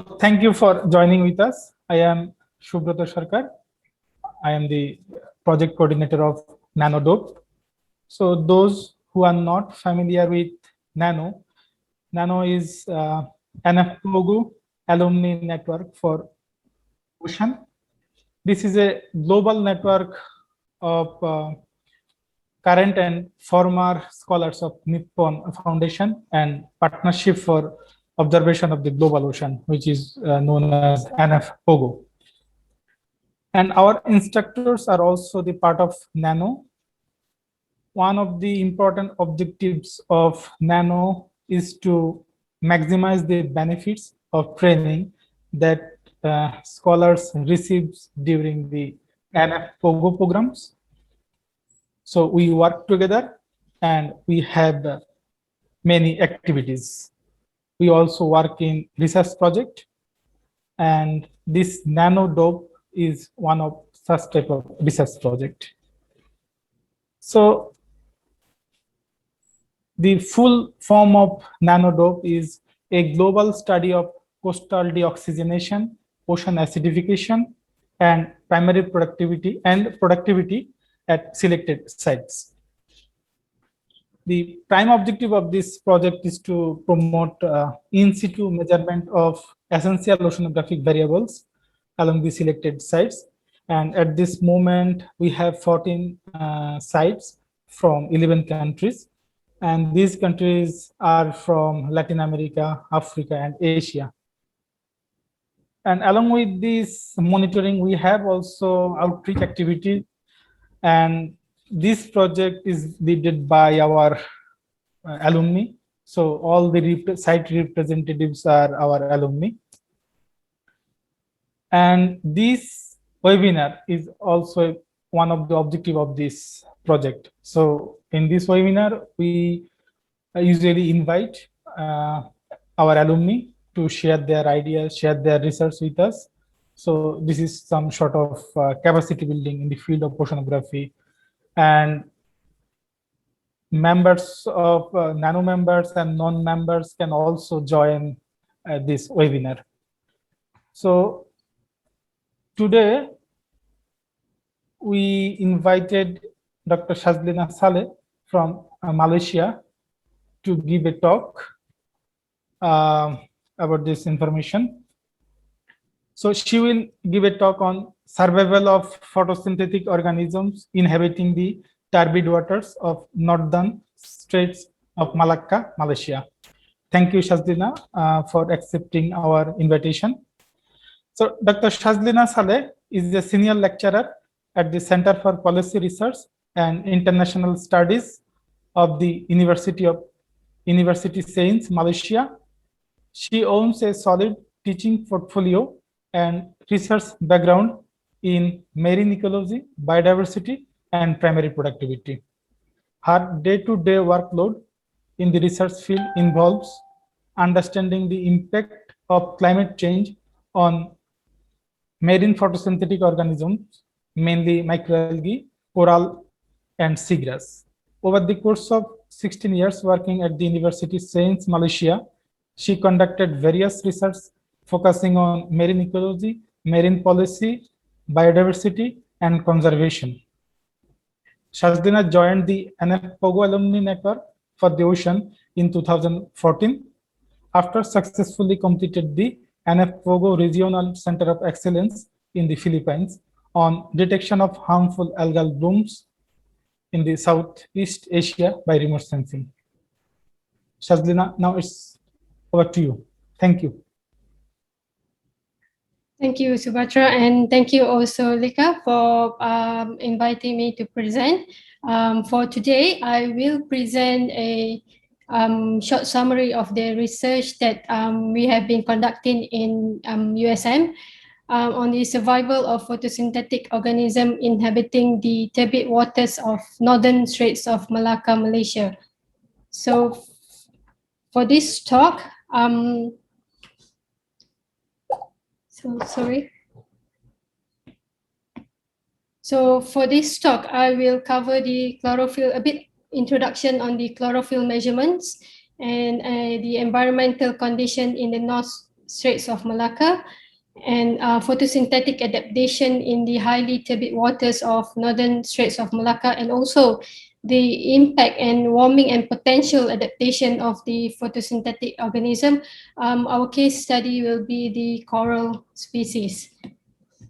So thank you for joining with us. I am Shubhrata Sarkar. I am the project coordinator of NANO. So those who are not familiar with NANO, NANO is NF-POGO Alumni Network for Ocean. This is a global network of current and former scholars of Nippon Foundation and Partnership for Observation of the Global Ocean, which is known as NF-POGO. And our instructors are also the part of NANO. One of the important objectives of NANO is to maximize the benefits of training that scholars receive during the NF-POGO programs. So we work together and we have many activities. We also work in research project, and this NANO is one of such type of research project. So the full form of NANO is a global study of coastal deoxygenation, ocean acidification, and primary productivity at selected sites. The prime objective of this project is to promote in situ measurement of essential oceanographic variables along the selected sites. And at this moment, we have 14 sites from 11 countries. And these countries are from Latin America, Africa, and Asia. And along with this monitoring, we have also outreach activity. And this project is led by our alumni. So all the site representatives are our alumni. And this webinar is also one of the objectives of this project. So in this webinar, we usually invite our alumni to share their ideas, share their research with us. So this is some sort of capacity building in the field of oceanography. And members of NANO members and non-members can also join this webinar. So today, we invited Dr. Sazlina Salleh from Malaysia to give a talk about this information. So she will give a talk on survival of photosynthetic organisms inhabiting the turbid waters of Northern Straits of Malacca, Malaysia. Thank you, Sazlina, for accepting our invitation. So Dr. Sazlina Salleh is a senior lecturer at the Center for Policy Research and International Studies of the Universiti Sains Malaysia. She owns a solid teaching portfolio and research background in marine ecology, biodiversity, and primary productivity. Her day-to-day workload in the research field involves understanding the impact of climate change on marine photosynthetic organisms, mainly microalgae, coral, and seagrass. Over the course of 16 years working at the Universiti Sains Malaysia, she conducted various research focusing on marine ecology, marine policy, biodiversity, and conservation. Sazlina joined the NF-POGO Alumni Network for the Ocean in 2014 after successfully completed the NF-POGO Regional Center of Excellence in the Philippines on detection of harmful algal blooms in the Southeast Asia by remote sensing. Sazlina, now it's over to you. Thank you. Thank you, Subhatra, and thank you also, Lika, for inviting me to present. For today, I will present a short summary of the research that we have been conducting in USM on the survival of photosynthetic organism inhabiting the turbid waters of Northern Straits of Malacca, Malaysia. So for this talk, So for this talk, I will cover the chlorophyll, a bit introduction on the chlorophyll measurements and the environmental condition in the Straits of Malacca, and photosynthetic adaptation in the highly turbid waters of Northern Straits of Malacca, and also the impact and warming and potential adaptation of the photosynthetic organism. Our case study will be the coral species.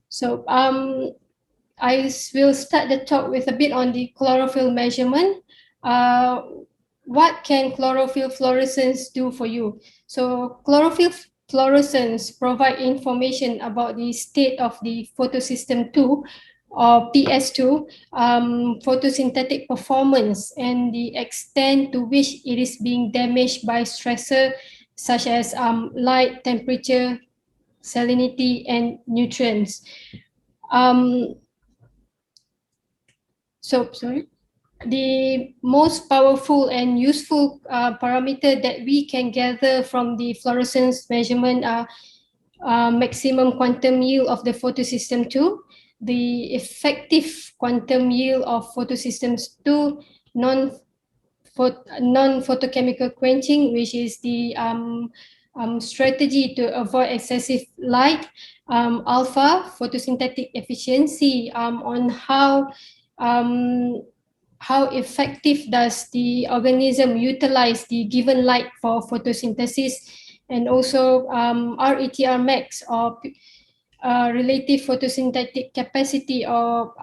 So I will start the talk with a bit on the chlorophyll measurement. What can chlorophyll fluorescence do for you? So chlorophyll fluorescence provide information about the state of the photosystem 2 or PS2, photosynthetic performance, and the extent to which it is being damaged by stressor such as light, temperature, salinity, and nutrients. The most powerful and useful parameter that we can gather from the fluorescence measurement are maximum quantum yield of the photosystem 2, the effective quantum yield of photosystems 2, non-photochemical quenching, which is the strategy to avoid excessive light, alpha, photosynthetic efficiency, on how effective does the organism utilize the given light for photosynthesis, and also RETR max, or relative photosynthetic capacity, or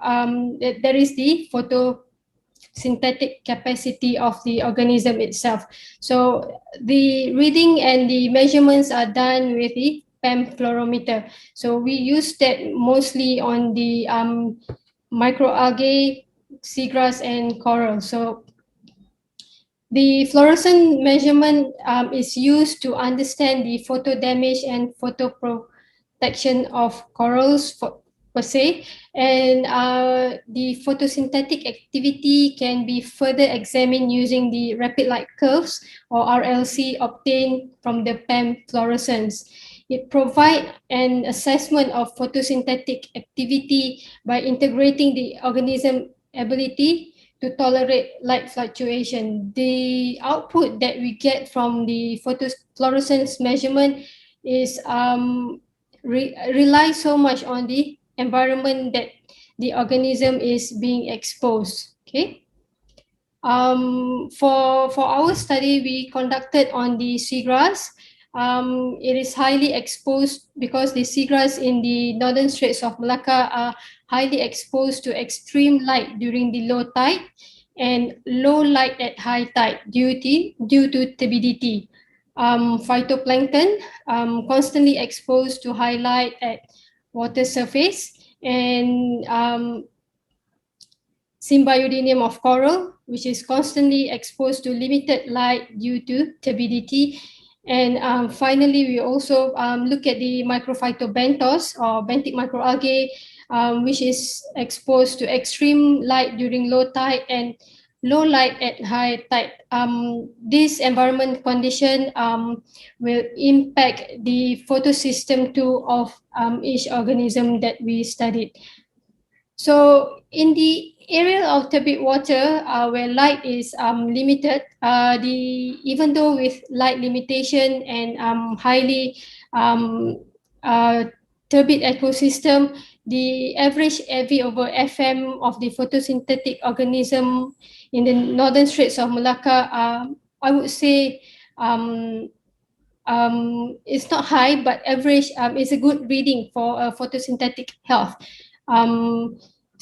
there is the photosynthetic capacity of the organism itself. So the reading and the measurements are done with the PEM fluorometer. So we use that mostly on the microalgae, seagrass, and coral. So the fluorescent measurement is used to understand the photo damage and photo protection of corals per se, and the photosynthetic activity can be further examined using the rapid light curves, or RLC, obtained from the PEM fluorescence. It provides an assessment of photosynthetic activity by integrating the organism ability to tolerate light fluctuation. The output that we get from the fluorescence measurement is rely so much on the environment that the organism is being exposed. Okay. For our study, we conducted on the seagrass. It is highly exposed because the seagrass in the Northern Straits of Malacca are highly exposed to extreme light during the low tide and low light at high tide due to turbidity. Phytoplankton constantly exposed to high light at water surface, and Symbiodinium of coral, which is constantly exposed to limited light due to turbidity. And finally, we also look at the microphytobenthos, or benthic microalgae, which is exposed to extreme light during low tide and low light at high tide. This environment condition will impact the photosystem 2 of each organism that we studied. So in the area of turbid water, where light is limited, even though with light limitation and highly turbid ecosystem, the average AV/FM of the photosynthetic organism in the Northern Straits of Malacca, I would say it's not high, but average is a good reading for photosynthetic health.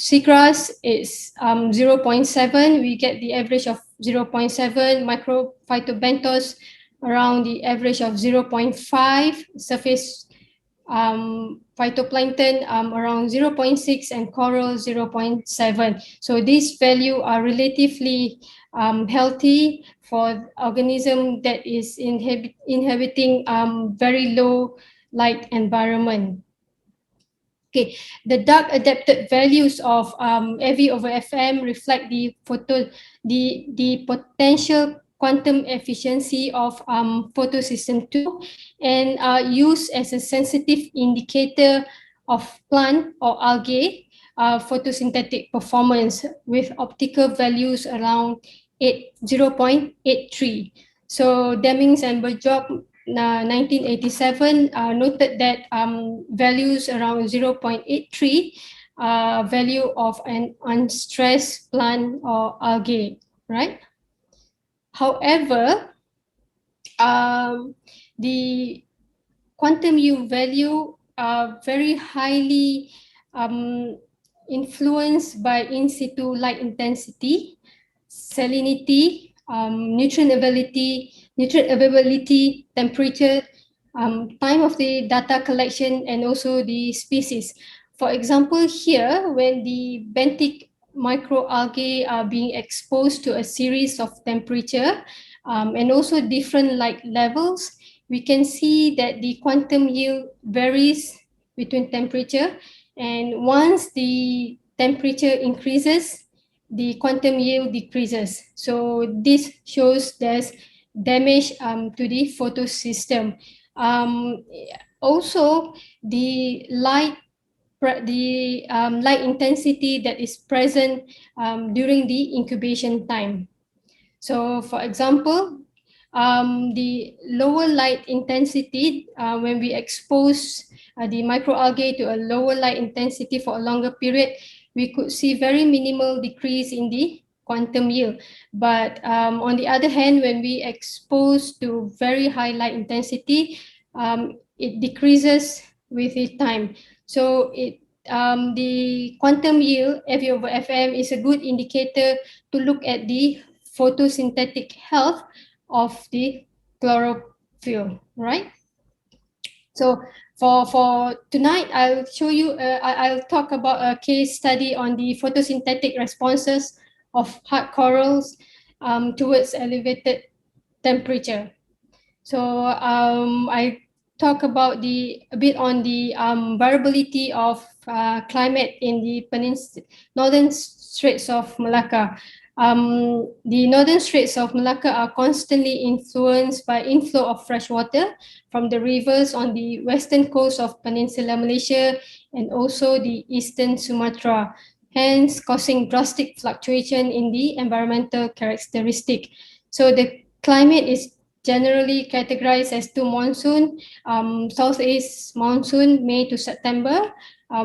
Seagrass is 0.7. We get the average of 0.7. Microphytobenthos around the average of 0.5. Surface phytoplankton around 0.6, and coral 0.7. So these values are relatively healthy for organism that is inhabiting very low light environment. Okay, the dark adapted values of AV/FM reflect the potential quantum efficiency of photosystem 2, and are used as a sensitive indicator of plant or algae photosynthetic performance, with optical values around 0.83. So Demings and Berjob 1987 noted that values around 0.83 value of an unstressed plant or algae, right? However, the quantum U value are very highly influenced by in situ light intensity, salinity, nutrient availability, temperature, time of the data collection, and also the species. For example, here, when the benthic microalgae are being exposed to a series of temperature and also different light levels, we can see that the quantum yield varies between temperature, and once the temperature increases, the quantum yield decreases. So this shows there's damage to the photosystem. Also, the light intensity that is present during the incubation time. So, for example, the lower light intensity, when we expose the microalgae to a lower light intensity for a longer period, we could see very minimal decrease in the quantum yield. But on the other hand, when we expose to very high light intensity, it decreases with the time. So the quantum yield, FE over FM, is a good indicator to look at the photosynthetic health of the chlorophyll, right? So for tonight, I'll show you, I'll talk about a case study on the photosynthetic responses of hard corals towards elevated temperature. So I talk about a bit on the variability of climate in the Northern Straits of Malacca. The Northern Straits of Malacca are constantly influenced by inflow of fresh water from the rivers on the western coast of Peninsula Malaysia and also the eastern Sumatra, hence causing drastic fluctuation in the environmental characteristic. So the climate is generally categorized as two monsoon, southeast monsoon, May to September,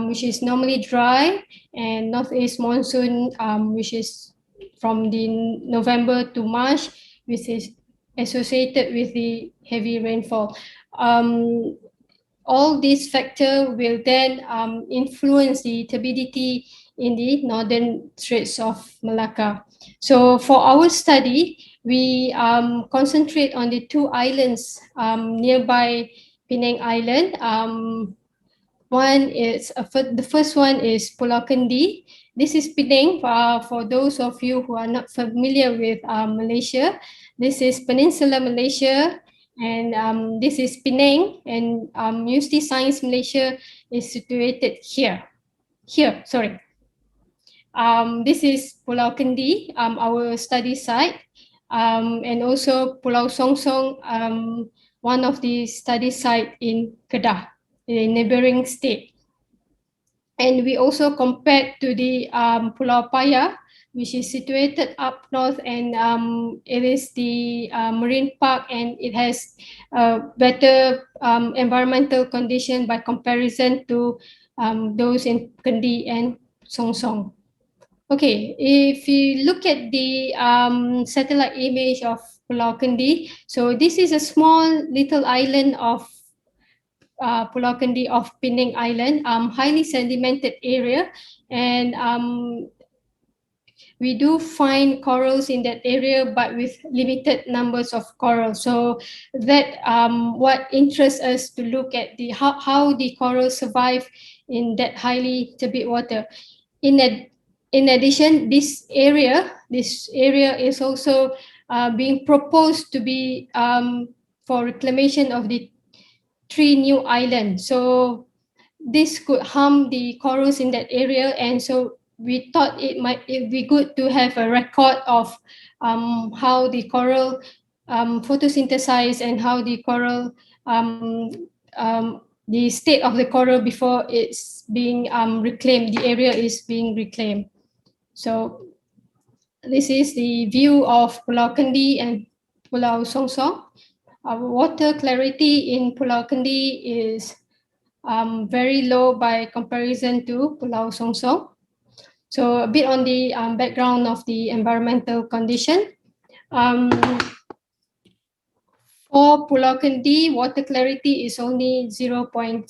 which is normally dry, and northeast monsoon, which is from the November to March, which is associated with the heavy rainfall. All these factors will then influence the turbidity in the Northern Straits of Malacca. So for our study, we concentrate on the two islands nearby Penang Island. One is the first one is Pulau Kendi. This is Penang. For those of you who are not familiar with Malaysia, this is Peninsula Malaysia, and this is Penang, and Universiti Sains Malaysia is situated here. This is Pulau Kendi, our study site, and also Pulau Songsong, one of the study site in Kedah, a neighboring state. And we also compared to the Pulau Paya, which is situated up north, and it is the marine park, and it has better environmental condition by comparison to those in Kendi and Songsong. Okay, if you look at the satellite image of Pulau Kendi, so this is a small little island of Pulau Kendi of Penang Island, highly sedimented area, and we do find corals in that area, but with limited numbers of corals. So that what interests us to look at the how the corals survive in that highly turbid water. In addition, this area is also being proposed to be for reclamation of the 3 new islands. So this could harm the corals in that area, and so we thought it be good to have a record of how the coral photosynthesize and how the coral the state of the coral before it's being reclaimed, the area is being reclaimed. So this is the view of Pulau Kendi and Pulau Songsong. water clarity in Pulau Kendi is very low by comparison to Pulau Songsong. So a bit on the background of the environmental condition. For Pulau Kendi, water clarity is only 0.5.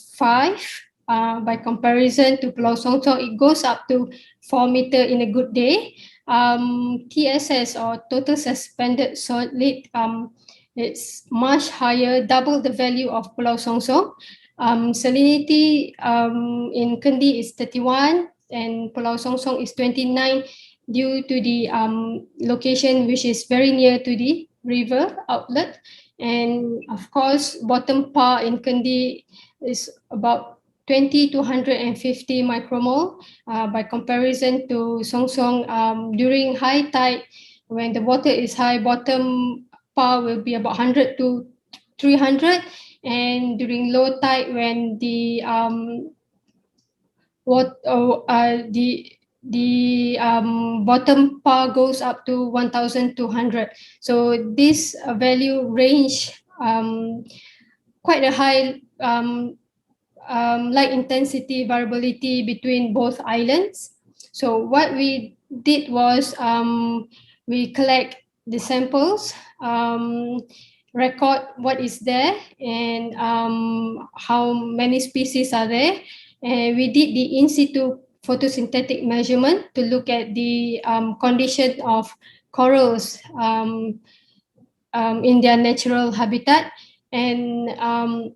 By comparison to Pulau Songsong, it goes up to 4 meters in a good day. TSS or total suspended solid, it's much higher, double the value of Pulau Songsong. Salinity in Kendi is 31 and Pulau Songsong is 29 due to the location which is very near to the river outlet. And of course, bottom par in Kendi is about 20 to 150 micromole by comparison to Songsong. During high tide, when the water is high, bottom par will be about 100 to 300, and during low tide, when the bottom par goes up to 1,200. So this value range quite a high light intensity variability between both islands. So what we did was we collect the samples, record what is there and how many species are there. And we did the in situ photosynthetic measurement to look at the condition of corals in their natural habitat. And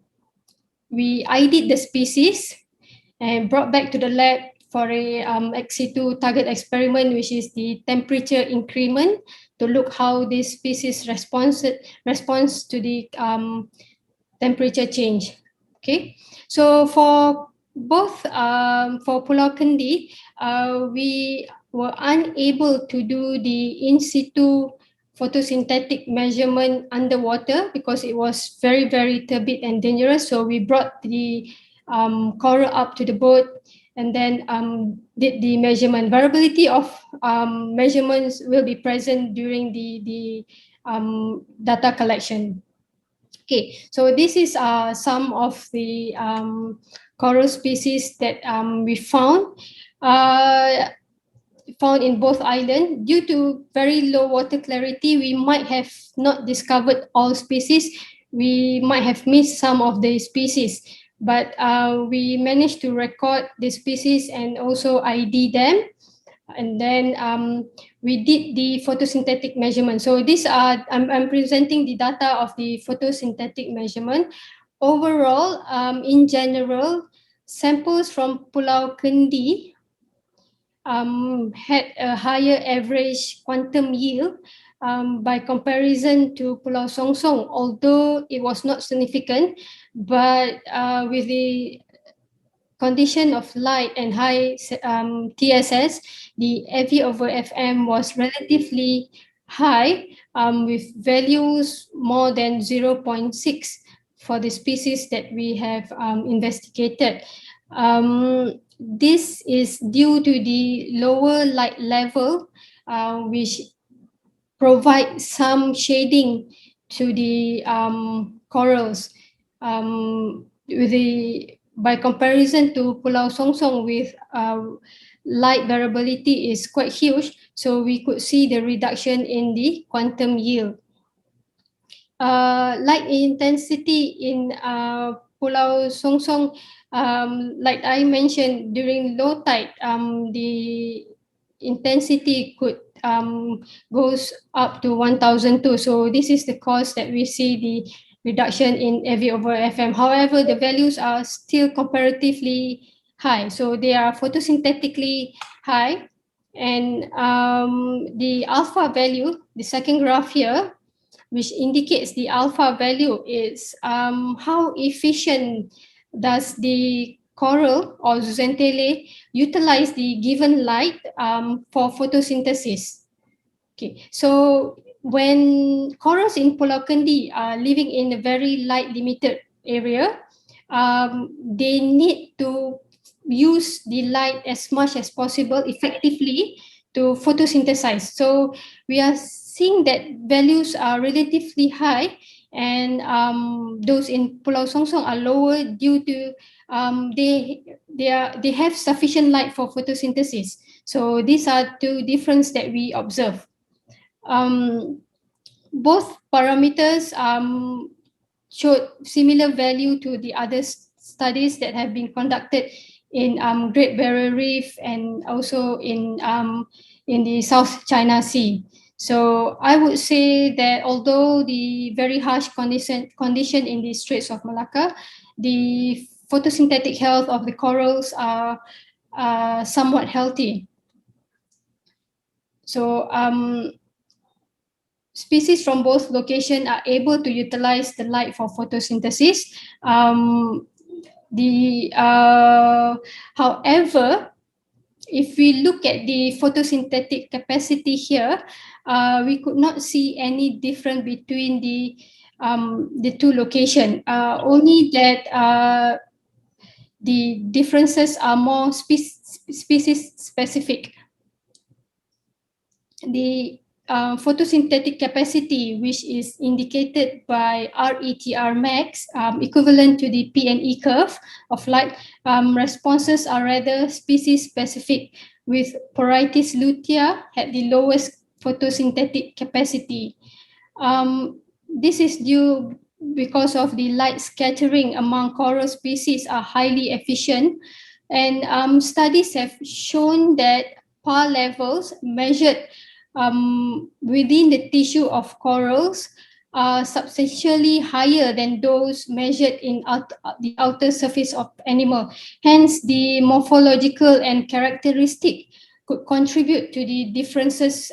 we ID'd the species and brought back to the lab for a ex situ target experiment, which is the temperature increment, to look how this species responds to the temperature change. Okay, so for both for Pulau Kendi, we were unable to do the in situ photosynthetic measurement underwater because it was very, very turbid and dangerous. So we brought the coral up to the boat and then did the measurement. Variability of measurements will be present during the data collection. Okay, so this is some of the coral species that we found in both islands. Due to very low water clarity, we might have not discovered all species. We might have missed some of the species, but we managed to record the species and also ID them. And then we did the photosynthetic measurement. So these are, I'm presenting the data of the photosynthetic measurement. Overall, in general, samples from Pulau Kendi had a higher average quantum yield by comparison to Pulau Songsong, although it was not significant, but with the condition of light and high TSS, the FV/FM was relatively high with values more than 0.6 for the species that we have investigated. This is due to the lower light level, which provide some shading to the corals. By comparison to Pulau Songsong, with light variability is quite huge, so we could see the reduction in the quantum yield. Light intensity in Pulau Songsong, like I mentioned, during low tide, the intensity could goes up to 1,002. So this is the cause that we see the reduction in FV/FM. However, the values are still comparatively high. So they are photosynthetically high. And the alpha value, the second graph here, which indicates the alpha value, is how efficient does the coral or zooxanthellae utilize the given light for photosynthesis. Okay, so when corals in Pulau Kendi are living in a very light limited area, they need to use the light as much as possible effectively to photosynthesize. So we are seeing that values are relatively high and those in Pulau Songsong are lower due to they have sufficient light for photosynthesis. So these are two differences that we observe. Both parameters showed similar value to the other studies that have been conducted in Great Barrier Reef and also in the South China Sea. So I would say that although the very harsh condition in the Straits of Malacca, the photosynthetic health of the corals are somewhat healthy. So species from both locations are able to utilize the light for photosynthesis. However, if we look at the photosynthetic capacity here, we could not see any difference between the two locations. Only that the differences are more species specific. The photosynthetic capacity, which is indicated by RETR max, equivalent to the P&E curve of light, responses are rather species specific, with Poraitis lutea had the lowest photosynthetic capacity. This is due because of the light scattering among coral species are highly efficient, and studies have shown that PAR levels measured within the tissue of corals are substantially higher than those measured in the outer surface of animal. Hence, the morphological and characteristic could contribute to the differences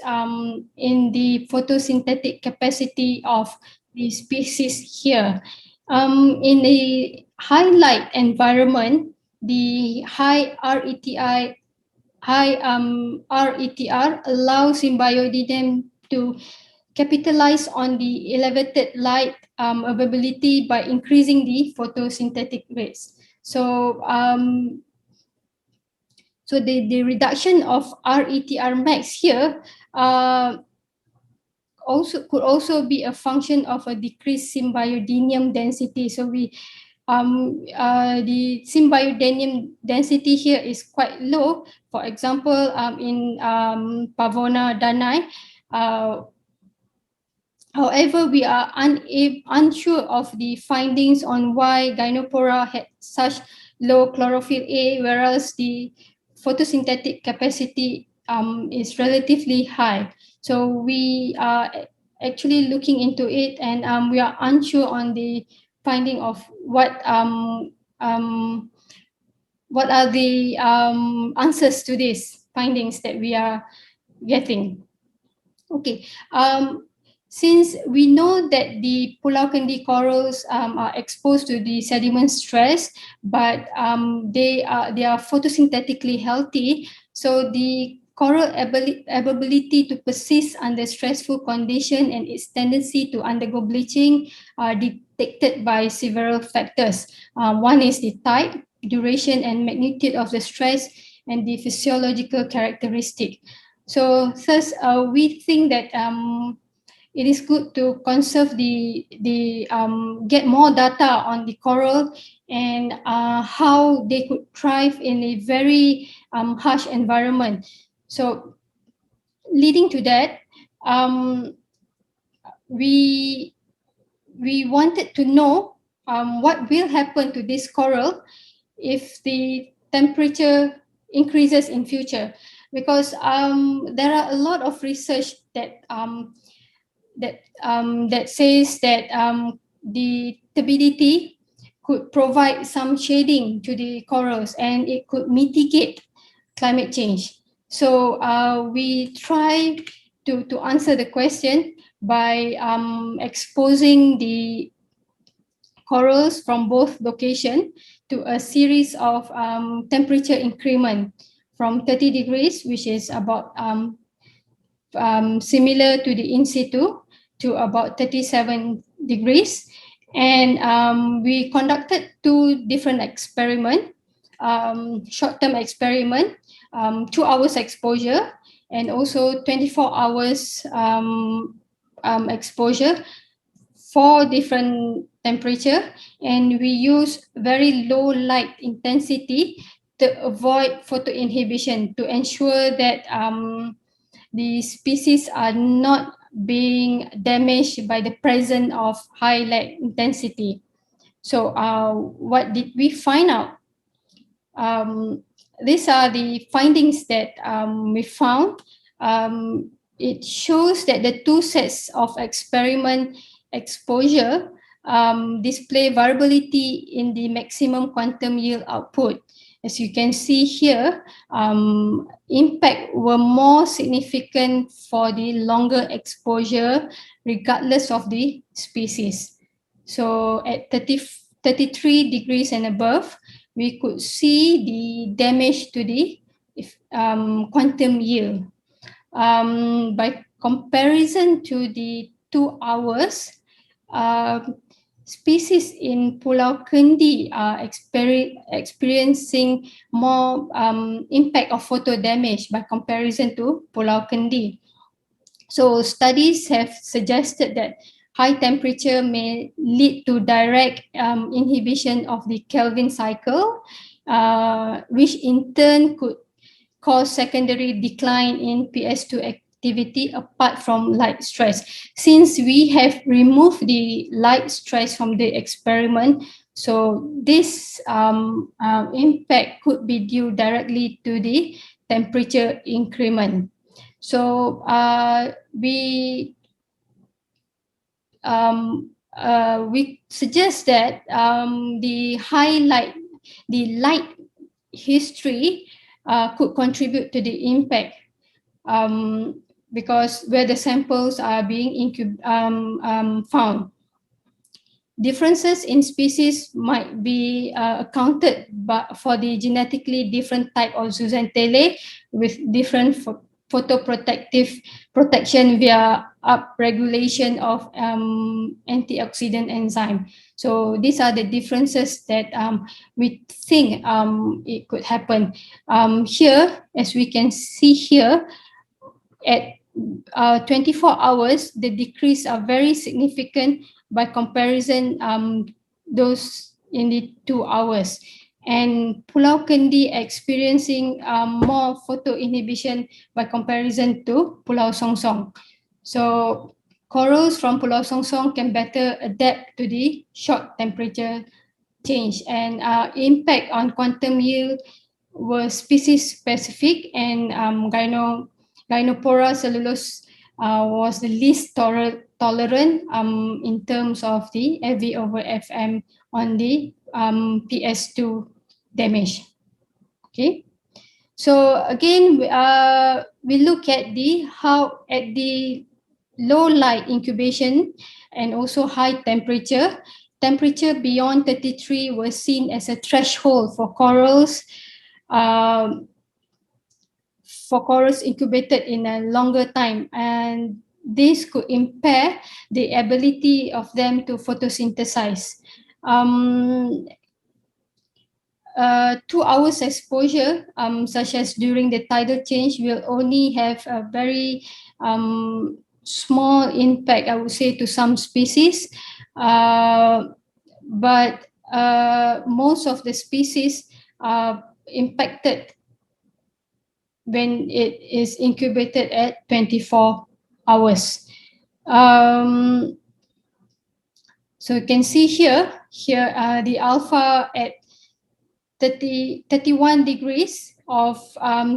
in the photosynthetic capacity of the species here. In a high light environment, the high RETR allows Symbiodinium to capitalize on the elevated light availability by increasing the photosynthetic rates. So, the reduction of RETR max here could also be a function of a decreased Symbiodinium density. So the Symbiodinium density here is quite low. For example, in Pavona dani. However, we are unsure of the findings on why Gynopora had such low chlorophyll A, whereas the photosynthetic capacity is relatively high. So we are actually looking into it, and we are unsure on the finding of what are the answers to these findings that we are getting. Okay. Since we know that the Pulau Kendi corals are exposed to the sediment stress, but they are photosynthetically healthy, so the coral ability to persist under stressful condition and its tendency to undergo bleaching are detected by several factors. One is the type, duration, and magnitude of the stress, and the physiological characteristic. So thus, we think that it is good to conserve get more data on the coral and how they could thrive in a very harsh environment. So leading to that, we wanted to know what will happen to this coral if the temperature increases in future, because there are a lot of research that says that the turbidity could provide some shading to the corals and it could mitigate climate change. So we try to answer the question by exposing the corals from both locations to a series of temperature increment from 30 degrees, which is about similar to the in situ, to about 37 degrees. And we conducted two different experiments, short-term experiment, 2 hours exposure, and also 24 hours exposure. 4 different temperature, and we use very low light intensity to avoid photoinhibition to ensure that the species are not being damaged by the presence of high light intensity. So what did we find out? These are the findings that we found. It shows that the 2 sets of experiment exposure display variability in the maximum quantum yield output. As you can see here, impact were more significant for the longer exposure regardless of the species. So at 33 degrees and above, we could see the damage to the quantum yield. By comparison to the 2 hours, species in Pulau Kendi are experiencing more impact of photo damage by comparison to Pulau Kendi. So studies have suggested that high temperature may lead to direct inhibition of the Kelvin cycle, which in turn could cause secondary decline in PS2 activity apart from light stress. Since we have removed the light stress from the experiment, so this impact could be due directly to the temperature increment. So we suggest that the light history could contribute to the impact because where the samples are being found. Differences in species might be accounted for the genetically different type of zooxanthellae with different photoprotective protection via upregulation of antioxidant enzyme. So these are the differences that we think it could happen. Here, as we can see here, at 24 hours, the decrease are very significant by comparison those in the 2 hours. And Pulau Kendi experiencing more photo inhibition by comparison to Pulau Songsong. So corals from Pulau Songsong can better adapt to the short temperature change, and impact on quantum yield were species specific, and Gynopora cellulose was the least tolerant in terms of the FV over FM on the PS2 damage. Okay, so again we look at the low light incubation and also high temperature. Temperature beyond 33 was seen as a threshold for corals incubated in a longer time, and this could impair the ability of them to photosynthesize. 2 hours exposure, such as during the tidal change, will only have a very small impact, I would say, to some species. But most of the species are impacted when it is incubated at 24 hours. So you can see here the alpha at 31 degrees of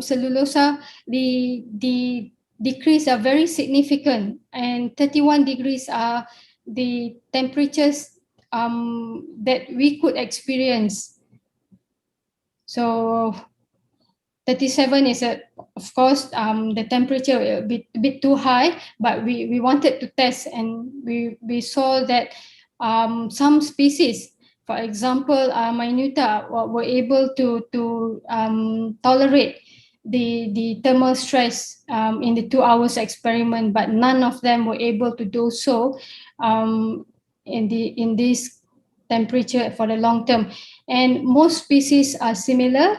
cellulosa, the decrease are very significant, and 31 degrees are the temperatures that we could experience. So 37 is of course the temperature a bit too high, but we wanted to test, and we saw that some species, for example, Minuta, were able to tolerate the thermal stress in the 2 hours experiment, but none of them were able to do so in this temperature for the long term. And most species are similar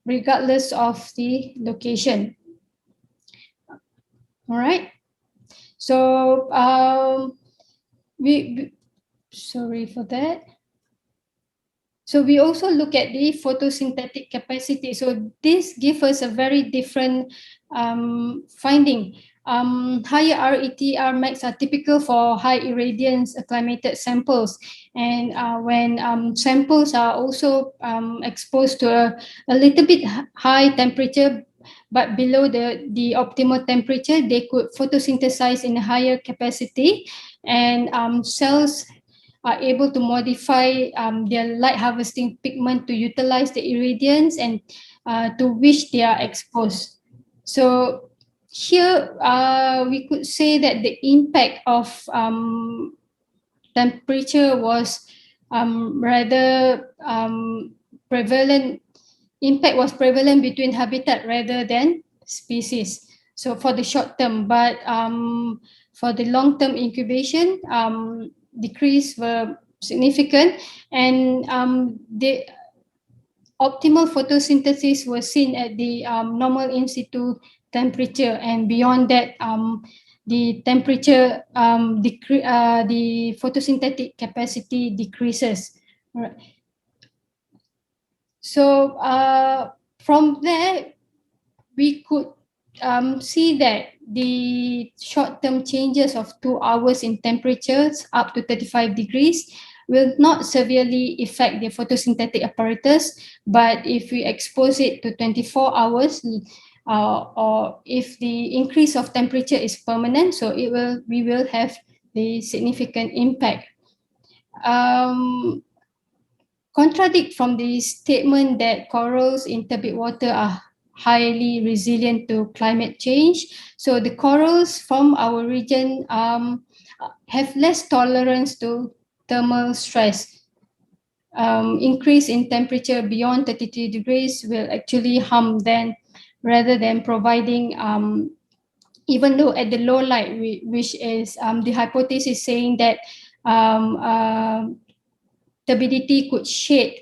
regardless of the location. All right. So sorry for that. So we also look at the photosynthetic capacity. So this gives us a very different finding. Higher RET, Rmax are typical for high irradiance acclimated samples. And when samples are also exposed to a little bit high temperature, but below the optimal temperature, they could photosynthesize in a higher capacity, and cells are able to modify their light harvesting pigment to utilize the irradiance and to which they are exposed. So here we could say that the impact of temperature was rather prevalent. Impact was prevalent between habitat rather than species. So for the short term, but for the long term incubation, decrease were significant, and the optimal photosynthesis was seen at the normal in situ temperature, and beyond that, the temperature the photosynthetic capacity decreases. Right. So from there, we could see that the short-term changes of 2 hours in temperatures up to 35 degrees will not severely affect the photosynthetic apparatus, but if we expose it to 24 hours, or if the increase of temperature is permanent, so we will have the significant impact. Contradict from the statement that corals in turbid water are highly resilient to climate change. So the corals from our region have less tolerance to thermal stress. Increase in temperature beyond 33 degrees will actually harm them rather than providing, even though at the low light, which is the hypothesis saying that turbidity could shade,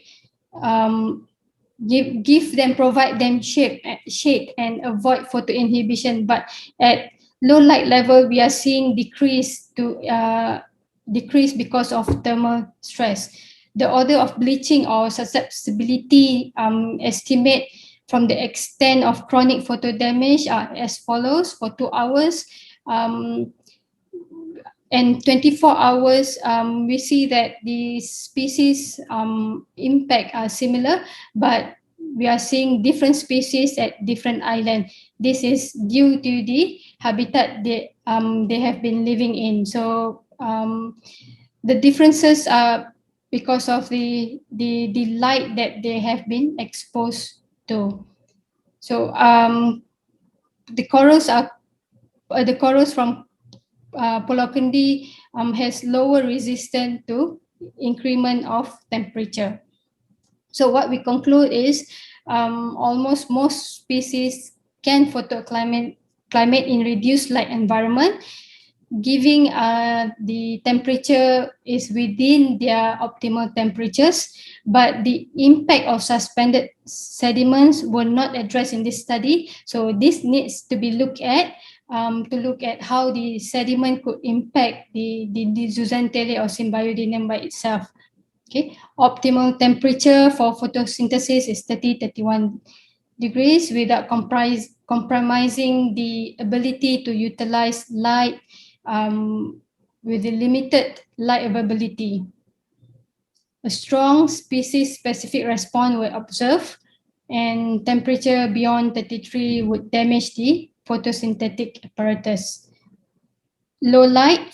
provide them shade and avoid photoinhibition. But at low light level, we are seeing decrease because of thermal stress. The order of bleaching or susceptibility estimate from the extent of chronic photo damage are as follows: for 2 hours and 24 hours, we see that the species impact are similar, but we are seeing different species at different islands. This is due to the habitat they have been living in. So the differences are because of the light that they have been exposed to. So the corals from Pulau Kendi has lower resistance to increment of temperature. So what we conclude is almost most species can photoclimate in reduced light environment, giving the temperature is within their optimal temperatures, but the impact of suspended sediments were not addressed in this study. So this needs to be looked at, to look at how the sediment could impact the zooxanthellae or Symbiodinium by itself. Okay, optimal temperature for photosynthesis is 30-31 degrees without compromising the ability to utilize light with the limited light availability. A strong species-specific response were observed, and temperature beyond 33 would damage the photosynthetic apparatus. Low light,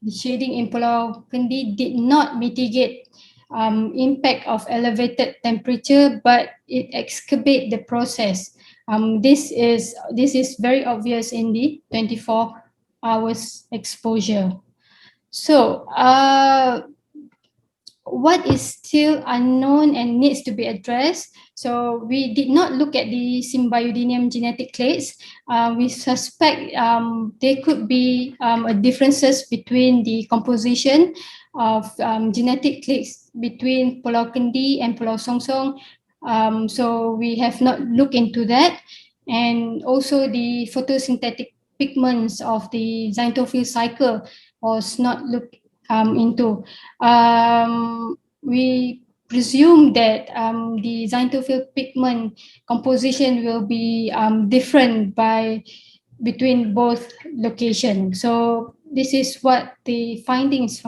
the shading in Pulau Kendi did not mitigate impact of elevated temperature, but it exacerbate the process. This is very obvious in the 24 hours exposure. So what is still unknown and needs to be addressed? So we did not look at the Symbiodinium genetic clades. We suspect there could be differences between the composition of genetic clades between Pulau Kendi and Pulau Songsong. So we have not looked into that. And also the photosynthetic pigments of the xanthophyll cycle was not looked into. We presume that the xanthophyll pigment composition will be different between both locations. So this is what the findings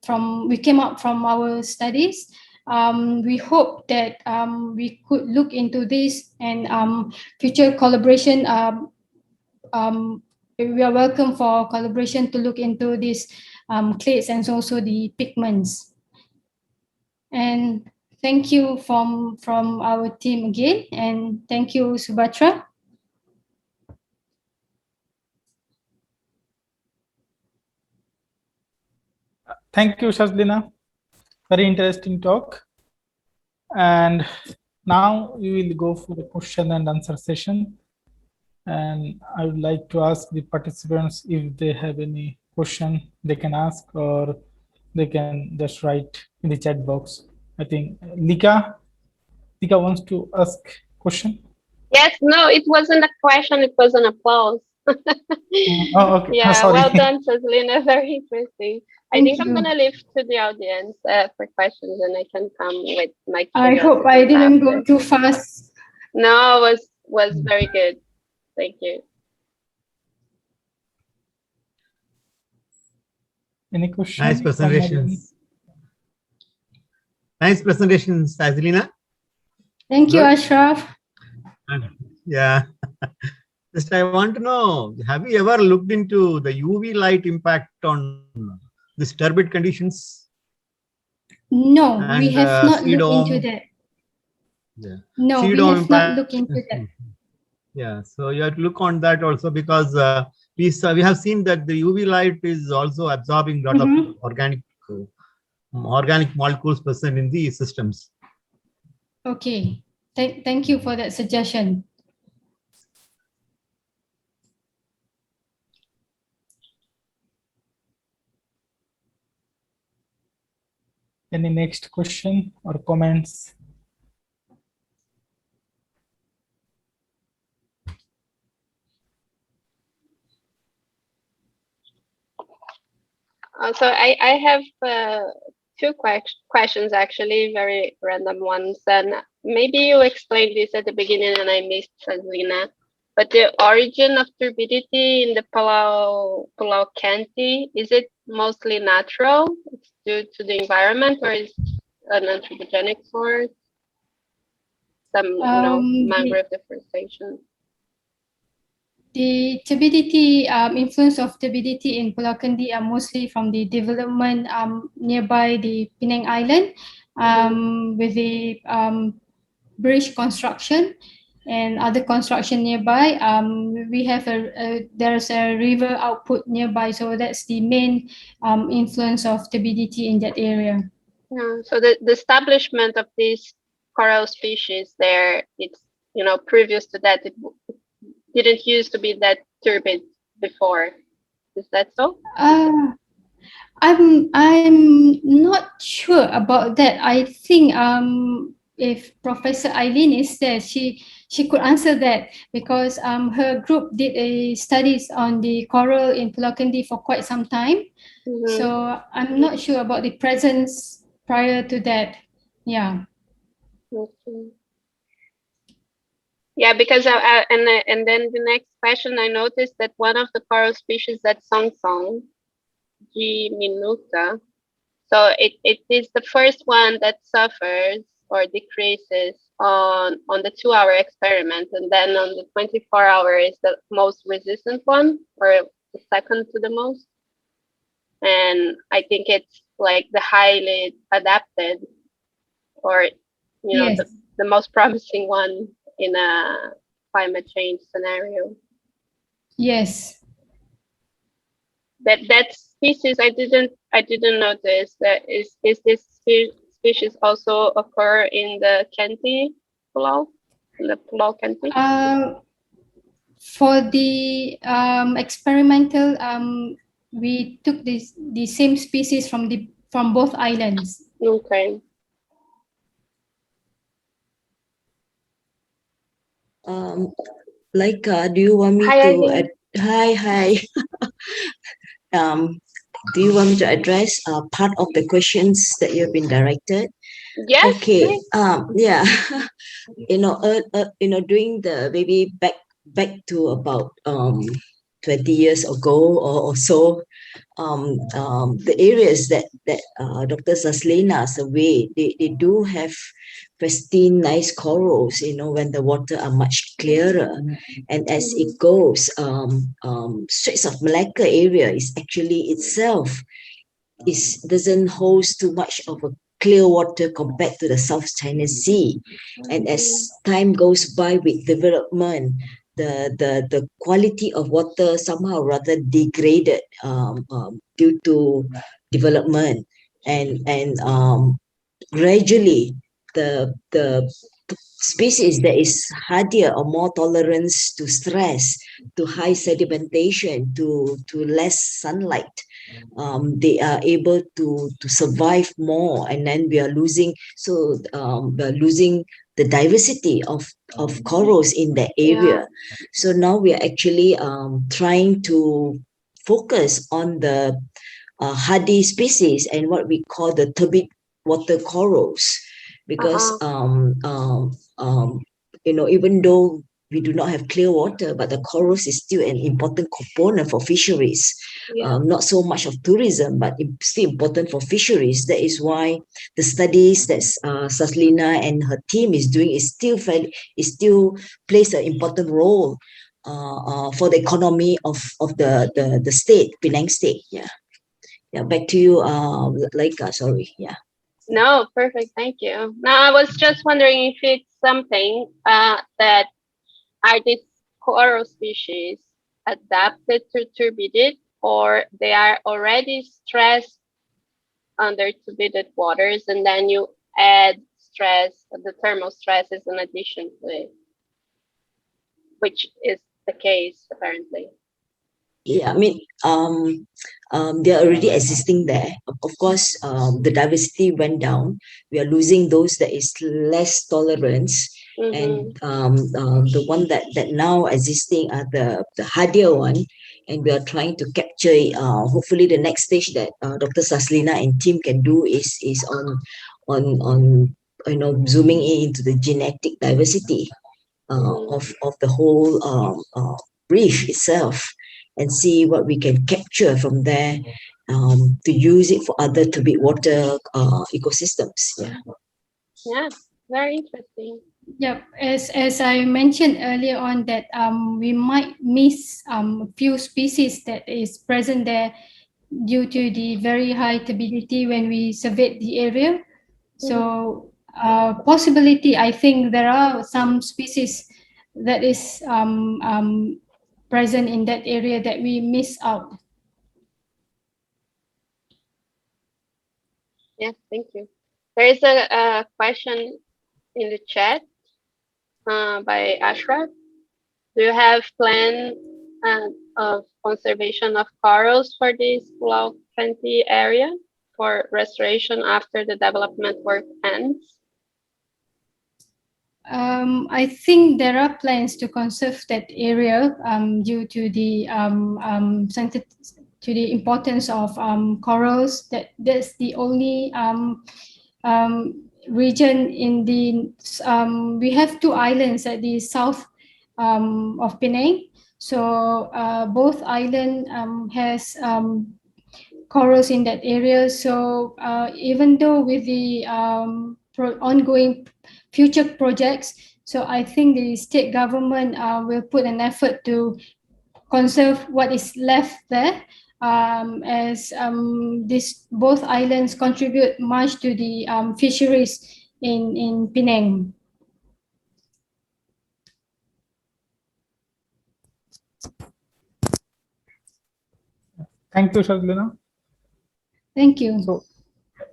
from we came up from our studies. We hope that we could look into this, and future collaboration. We are welcome for collaboration to look into these clades and also the pigments. And thank you from our team again, and thank you, Subhatra. Thank you, Sazlina. Very interesting talk. And now we will go for the question and answer session. And I would like to ask the participants if they have any question they can ask, or they can just write in the chat box. I think Lika wants to ask question. Yes, no, it wasn't a question, it was an applause. Oh, okay. Yeah, sorry. well done, Sazlina, very interesting. I think I'm gonna leave to the audience for questions, and I can come with my I hope I didn't go too fast. No, it was very good. Thank you. Any questions? Nice presentations. Nice presentations, Sazlina. Thank you, Ashraf. Yeah. Just I want to know, have you ever looked into the UV light impact on these turbid conditions? No, and we have not seed looked into dome? that. Yeah. No, Seed we dome have not impact. looked into that. Yeah, so you have to look on that also, because we have seen that the UV light is also absorbing a lot of organic molecules present in the systems. Okay, thank you for that suggestion. Any next question or comments? So I have two questions, actually, very random ones. And maybe you explained this at the beginning and I missed, Sazlina. But the origin of turbidity in the Pulau Canty, is it mostly natural? It's due to the environment, or is an anthropogenic source? Some mangrove deforestation. The turbidity, influence of turbidity in Pulau Kendi are mostly from the development nearby the Penang Island, with the bridge construction and other construction nearby. We have there's a river output nearby, so that's the main influence of turbidity in that area. Yeah, so the establishment of these coral species there, it's, previous to that, it didn't used to be that turbid before. Is that so? I'm not sure about that. I think if Professor Eileen is there, she could answer that, because her group did a studies on the coral in Pulau Kendi for quite some time. So I'm not sure about the presence prior to that. Yeah. Okay. Yeah, because and then the next question, I noticed that one of the coral species, that Song G. minuta, so it is the first one that suffers or decreases on the 2-hour experiment, and then on the 24-hour is the most resistant one, or the second to the most. And I think it's like the highly adapted, or Yes. the most promising one in a climate change scenario. Yes. That species I didn't notice. That is this species also occur in the Canty Pulau, in the Pulau Canty? For the experimental, we took the same species from both islands. Okay. Laika, do you want me Hi, to Eileen. add? Hi. do you want me to address part of the questions that you've been directed? Yes. Okay. Please. Yeah. Doing the maybe back to about 20 years ago or so, the areas that Dr. Sazlina surveyed, they do have pristine, nice corals, when the water are much clearer. And as it goes, Straits of Malacca area is actually itself doesn't host too much of a clear water compared to the South China Sea. And as time goes by with development, the quality of water somehow rather degraded due to development, and gradually the species that is hardier or more tolerance to stress, to high sedimentation, to less sunlight, they are able to survive more, and then we are losing the diversity of corals in that area. So now we are actually trying to focus on the hardy species and what we call the turbid water corals, because even though we do not have clear water, but the corals is still an important component for fisheries. Not so much of tourism, but it's still important for fisheries. That is why the studies that Sazlina and her team is doing is still plays an important role for the economy of the state, Penang state. Yeah, back to you, Laika. Sorry. Yeah. No, perfect. Thank you. Now, I was just wondering if it's something that are these coral species adapted to turbidity, or they are already stressed under turbidity waters, and then you add the thermal stresses in addition to it, which is the case apparently. Yeah, I mean, they're already existing there. Of course, the diversity went down. We are losing those that is less tolerance, and the one that now existing are the hardier one, and we are trying to capture. Hopefully, the next stage that Dr. Sazlina and team can do is on zooming in into the genetic diversity of the whole reef itself, and see what we can capture from there to use it for other turbid water ecosystems. Yeah, very interesting. Yep, as I mentioned earlier on that we might miss a few species that is present there due to the very high turbidity when we surveyed the area. So possibility, I think there are some species that is present in that area that we miss out. Yes, thank you. There is a question in the chat by Ashraf. Do you have plan of conservation of corals for this low 20 area for restoration after the development work ends? I think there are plans to conserve that area due to the importance of corals. That's the only region in the we have two islands at the south of Penang. So both island has corals in that area. So even though with the ongoing future projects, so I think the state government will put an effort to conserve what is left there, as both islands contribute much to the fisheries in Penang. Thank you, Sazlina. Thank you. So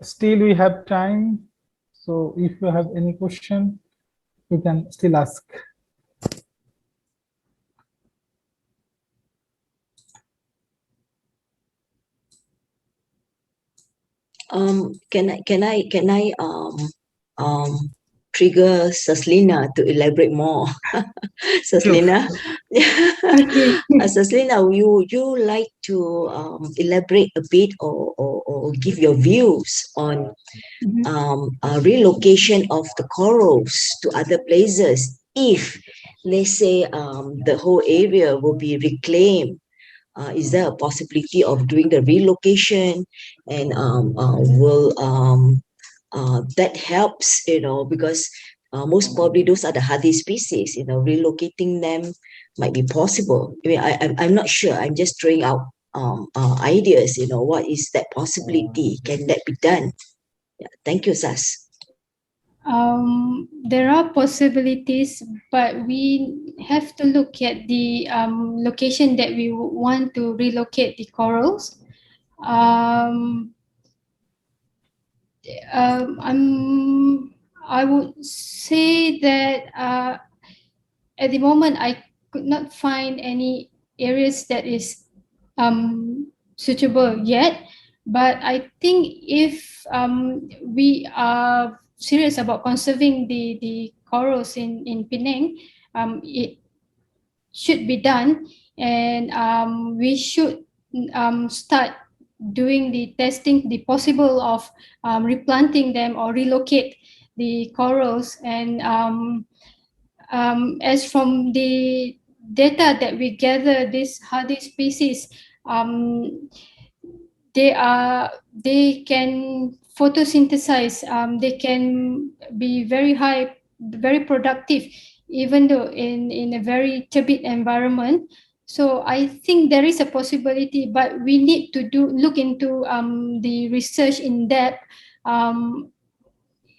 still we have time. So if you have any question, you can still ask. Can I trigger Sazlina to elaborate more. Sazlina, Okay. Sazlina, would you like to elaborate a bit or give your views on relocation of the corals to other places if, let's say, the whole area will be reclaimed? Is there a possibility of doing the relocation, and will that helps, because most probably those are the hardy species, relocating them might be possible. I mean, I'm not sure. I'm just throwing out ideas, what is that possibility? Can that be done? Yeah, thank you, Sas. There are possibilities, but we have to look at the location that we want to relocate the corals. I would say that at the moment I could not find any areas that is suitable yet. But I think if we are serious about conserving the corals in Penang, it should be done, and we should start doing the testing, the possible of replanting them or relocate the corals. And as from the data that we gather, these hardy species, they can photosynthesize, they can be very high, very productive, even though in a very turbid environment. So I think there is a possibility, but we need to look into the research in depth.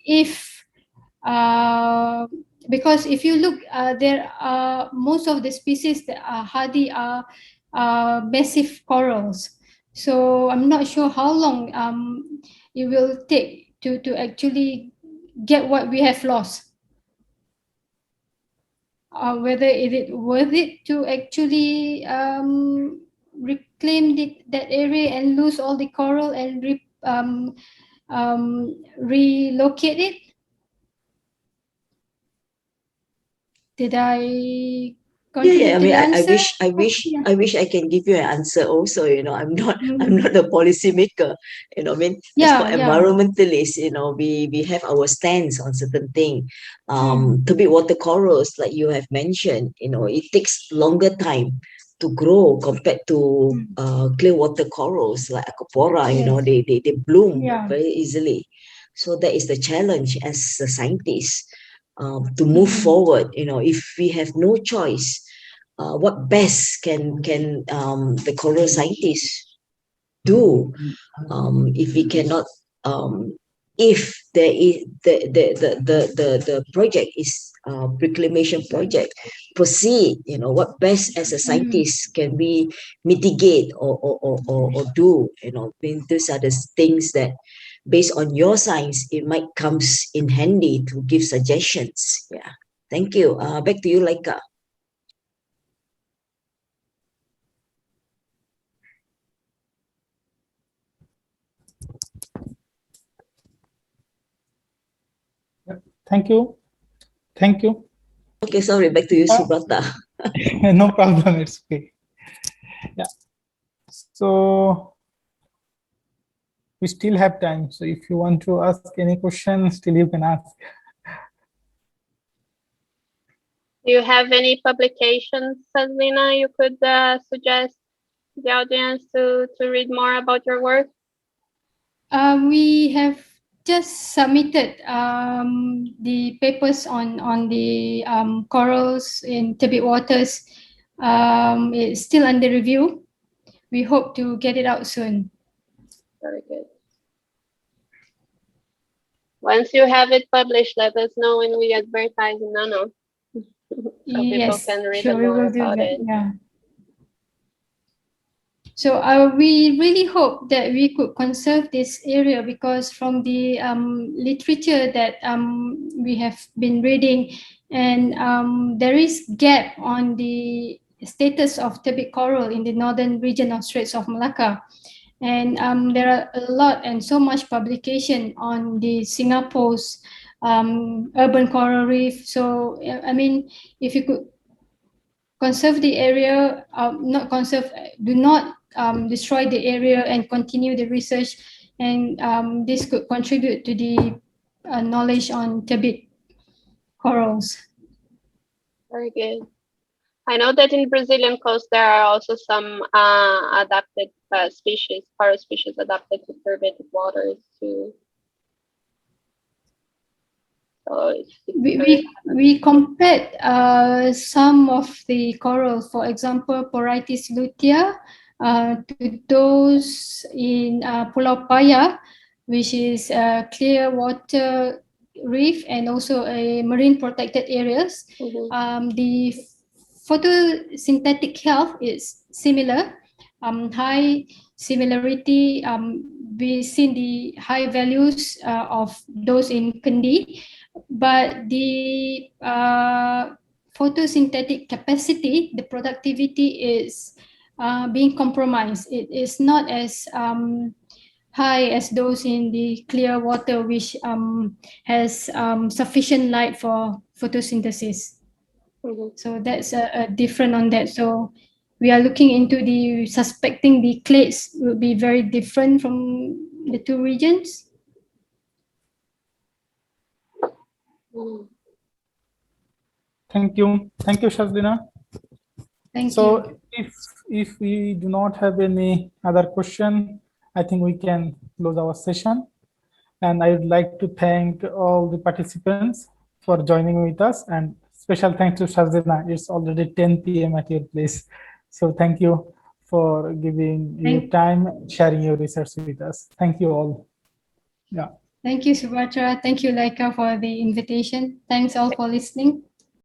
If Because if you look, there are most of the species that are hardy are massive corals. So I'm not sure how long it will take to actually get what we have lost. Whether it is worth it to actually reclaim that area and lose all the coral and relocate it. Did I contribute I to mean, the I answer? wish, I wish I can give you an answer also. I'm not a policymaker. I mean, as for environmentalists, we have our stance on certain thing. Turbid water corals, like you have mentioned, it takes longer time to grow compared to clear water corals like acropora. They bloom very easily. So that is the challenge as a scientist. To move forward, if we have no choice, what best can the coral scientists do if we cannot, if there is the project is reclamation project proceed, what best as a scientist can we mitigate or do? I mean, these are the things that, based on your science, it might comes in handy to give suggestions. Yeah, thank you. Back to you, Laika. Thank you. Thank you. Okay, sorry, back to you, Subrata. No problem, it's okay. Yeah. So we still have time. So if you want to ask any question, still you can ask. Do you have any publications, Sazlina, you could suggest the audience to read more about your work? We have just submitted the papers on the corals in turbid waters. It's still under review. We hope to get it out soon. Very good. Once you have it published, let us know when we advertise in NANO. So people can read more about it. Yeah. So we really hope that we could conserve this area, because from the literature that we have been reading, and there is gap on the status of turbid coral in the northern region of Straits of Malacca. And there are a lot and so much publication on the Singapore's urban coral reef. So, I mean, if you could conserve the area, not conserve, do not destroy the area and continue the research, and this could contribute to the knowledge on turbid corals. Very good. I know that in Brazilian coast there are also some adapted species, coral species adapted to turbid waters too. So we compared some of the corals, for example, Porites lutea, to those in Pulau Paya, which is a clear water reef and also a marine protected areas. The photosynthetic health is similar, high similarity. We've seen the high values of those in Kendi, but the photosynthetic capacity, the productivity is being compromised. It is not as high as those in the clear water, which has sufficient light for photosynthesis. So that's a different on that. So we are looking into the suspecting the clades will be very different from the two regions. Thank you, Sazlina. Thank so you. if we do not have any other question, I think we can close our session. And I would like to thank all the participants for joining with us, and special thanks to Sazlina. It's already 10 p.m. at your place. So thank you for giving your time, sharing your research with us. Thank you all. Yeah. Thank you, Subhatra. Thank you, Laika, for the invitation. Thanks all for listening.